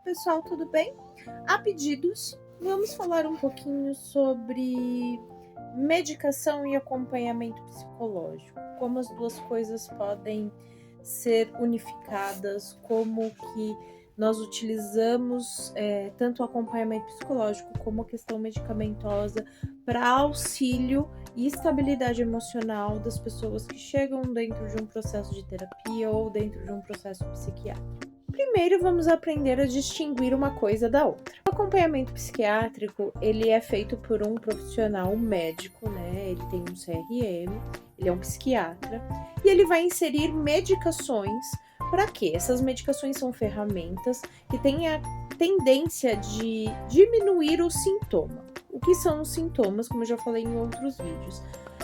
pessoal, tudo bem? A pedidos, vamos falar um pouquinho sobre medicação e acompanhamento psicológico, como as duas coisas podem ser unificadas, como que nós utilizamos tanto o acompanhamento psicológico como a questão medicamentosa para auxílio e estabilidade emocional das pessoas que chegam dentro de um processo de terapia ou dentro de um processo psiquiátrico. Primeiro, vamos aprender a distinguir uma coisa da outra. O acompanhamento psiquiátrico, ele é feito por um profissional médico, né? Ele tem um CRM, ele é um psiquiatra, e ele vai inserir medicações. Para quê? Essas medicações são ferramentas que têm a tendência de diminuir o sintoma. O que são os sintomas, como eu já falei em outros vídeos?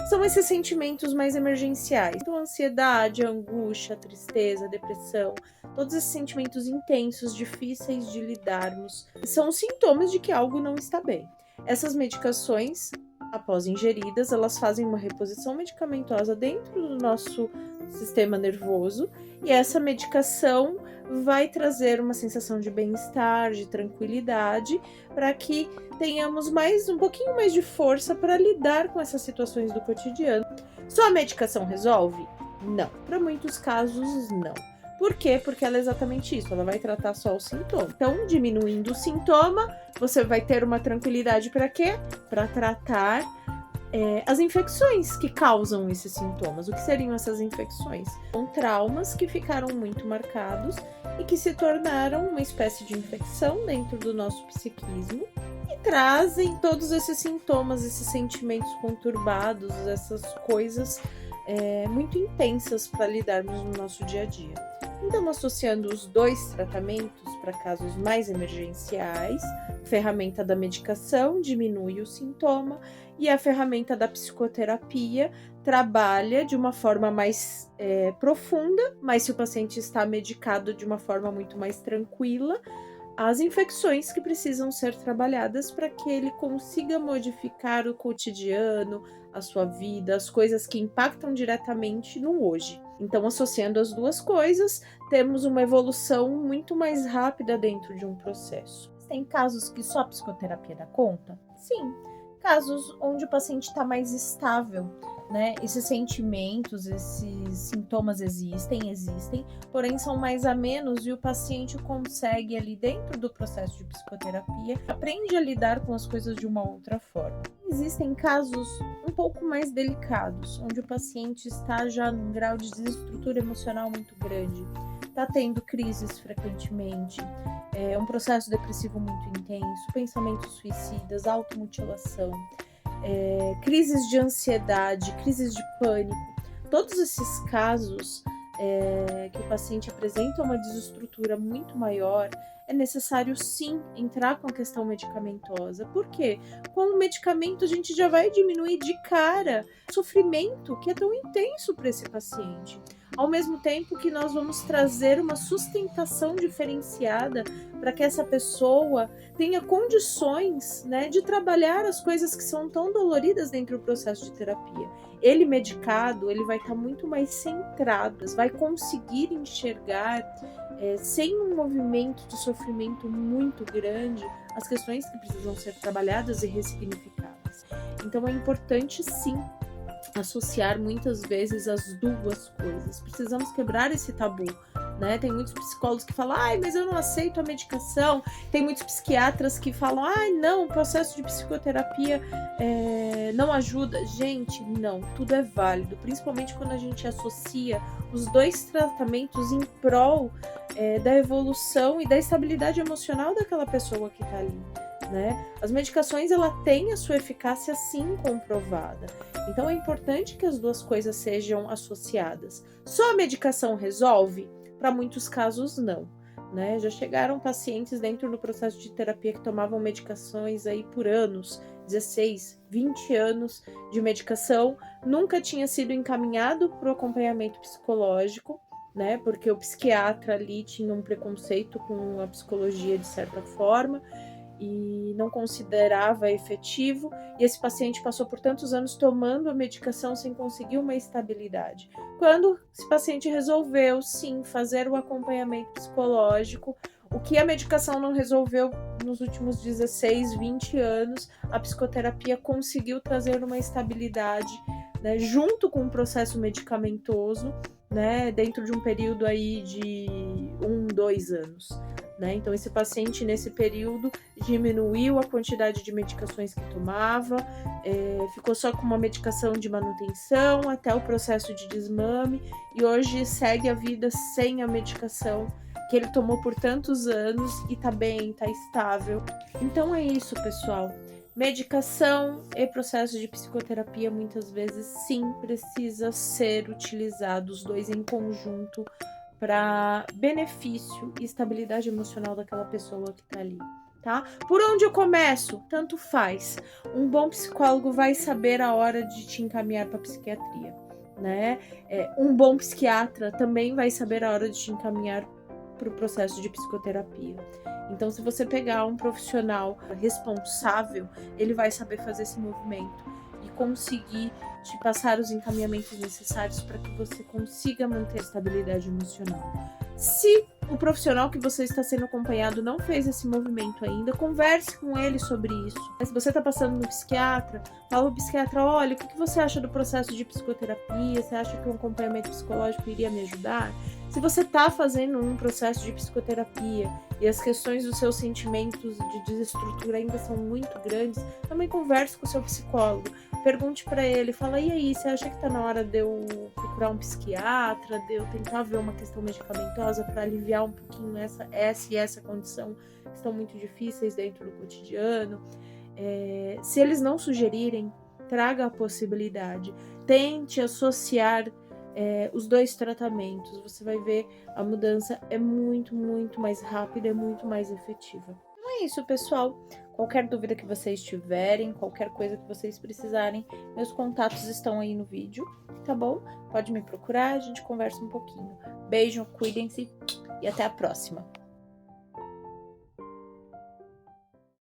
São esses sentimentos mais emergenciais. Então, ansiedade, angústia, tristeza, depressão, todos esses sentimentos intensos, difíceis de lidarmos, são sintomas de que algo não está bem. Essas medicações, após ingeridas, elas fazem uma reposição medicamentosa dentro do nosso sistema nervoso e essa medicação vai trazer uma sensação de bem-estar, de tranquilidade, para que tenhamos um pouquinho mais de força para lidar com essas situações do cotidiano. Só a medicação resolve? Não. Para muitos casos, não. Por quê? Porque ela é exatamente isso, ela vai tratar só o sintoma. Então, diminuindo o sintoma, você vai ter uma tranquilidade para quê? Para tratar as infecções que causam esses sintomas. O que seriam essas infecções? São traumas que ficaram muito marcados e que se tornaram uma espécie de infecção dentro do nosso psiquismo e trazem todos esses sintomas, esses sentimentos conturbados, essas coisas muito intensas para lidarmos no nosso dia a dia. Então, associando os dois tratamentos para casos mais emergenciais, a ferramenta da medicação diminui o sintoma e a ferramenta da psicoterapia trabalha de uma forma mais profunda, mas se o paciente está medicado de uma forma muito mais tranquila, as infecções que precisam ser trabalhadas para que ele consiga modificar o cotidiano, a sua vida, as coisas que impactam diretamente no hoje. Então, associando as duas coisas, temos uma evolução muito mais rápida dentro de um processo. Tem casos que só a psicoterapia dá conta? Sim. Casos onde o paciente está mais estável, né? Esses sentimentos, esses sintomas existem, porém são mais amenos e o paciente consegue ali dentro do processo de psicoterapia, aprende a lidar com as coisas de uma outra forma. Existem casos um pouco mais delicados, onde o paciente está já num grau de desestrutura emocional muito grande, está tendo crises frequentemente, um processo depressivo muito intenso, pensamentos suicidas, automutilação, crises de ansiedade, crises de pânico. Todos esses casos que o paciente apresenta uma desestrutura muito maior, é necessário sim entrar com a questão medicamentosa. Por quê? Com o medicamento a gente já vai diminuir de cara o sofrimento que é tão intenso para esse paciente. Ao mesmo tempo que nós vamos trazer uma sustentação diferenciada para que essa pessoa tenha condições, né, de trabalhar as coisas que são tão doloridas dentro do processo de terapia. Ele medicado, ele vai estar muito mais centrado, vai conseguir enxergar sem um movimento de sofrimento muito grande as questões que precisam ser trabalhadas e ressignificadas. Então é importante sim associar muitas vezes as duas coisas. Precisamos quebrar esse tabu, né? Tem muitos psicólogos que falam, mas eu não aceito a medicação. Tem muitos psiquiatras que falam, não, o processo de psicoterapia não ajuda. Gente, não, tudo é válido, principalmente quando a gente associa os dois tratamentos em prol da evolução e da estabilidade emocional daquela pessoa que está ali. Né? As medicações, ela tem a sua eficácia sim comprovada. Então é importante que as duas coisas sejam associadas. Só a medicação resolve? Para muitos casos não, né? Já chegaram pacientes dentro do processo de terapia que tomavam medicações aí por anos, 16, 20 anos de medicação, nunca tinha sido encaminhado para o acompanhamento psicológico, né? Porque o psiquiatra ali tinha um preconceito com a psicologia de certa forma, e não considerava efetivo, e esse paciente passou por tantos anos tomando a medicação sem conseguir uma estabilidade. Quando esse paciente resolveu, sim, fazer o acompanhamento psicológico, O que a medicação não resolveu nos últimos 16, 20 anos, a psicoterapia conseguiu trazer uma estabilidade, né, junto com o processo medicamentoso, né, dentro de um período aí de 1, 2 anos. Né? Então, esse paciente, nesse período, diminuiu a quantidade de medicações que tomava, ficou só com uma medicação de manutenção até o processo de desmame, e hoje segue a vida sem a medicação que ele tomou por tantos anos e tá bem, tá estável. Então é isso, pessoal. Medicação e processo de psicoterapia muitas vezes sim precisa ser utilizado, os dois em conjunto, para benefício e estabilidade emocional daquela pessoa que tá ali, tá? Por onde eu começo? Tanto faz. Um bom psicólogo vai saber a hora de te encaminhar para psiquiatria, né? Um bom psiquiatra também vai saber a hora de te encaminhar para o processo de psicoterapia. Então, se você pegar um profissional responsável, ele vai saber fazer esse movimento e conseguir te passar os encaminhamentos necessários para que você consiga manter a estabilidade emocional. Se o profissional que você está sendo acompanhado não fez esse movimento ainda, converse com ele sobre isso. Se você está passando no psiquiatra, fala ao psiquiatra, olha, o que você acha do processo de psicoterapia? Você acha que um acompanhamento psicológico iria me ajudar? Se você está fazendo um processo de psicoterapia e as questões dos seus sentimentos de desestrutura ainda são muito grandes, também converse com o seu psicólogo. Pergunte para ele, fala, e aí, você acha que tá na hora de eu procurar um psiquiatra, de eu tentar ver uma questão medicamentosa para aliviar um pouquinho essa condição que estão muito difíceis dentro do cotidiano? Se eles não sugerirem, traga a possibilidade. Tente associar os dois tratamentos. Você vai ver a mudança é muito, muito mais rápida, é muito mais efetiva. Então é isso, pessoal. Qualquer dúvida que vocês tiverem, qualquer coisa que vocês precisarem, meus contatos estão aí no vídeo, tá bom? Pode me procurar, a gente conversa um pouquinho. Beijo, cuidem-se e até a próxima.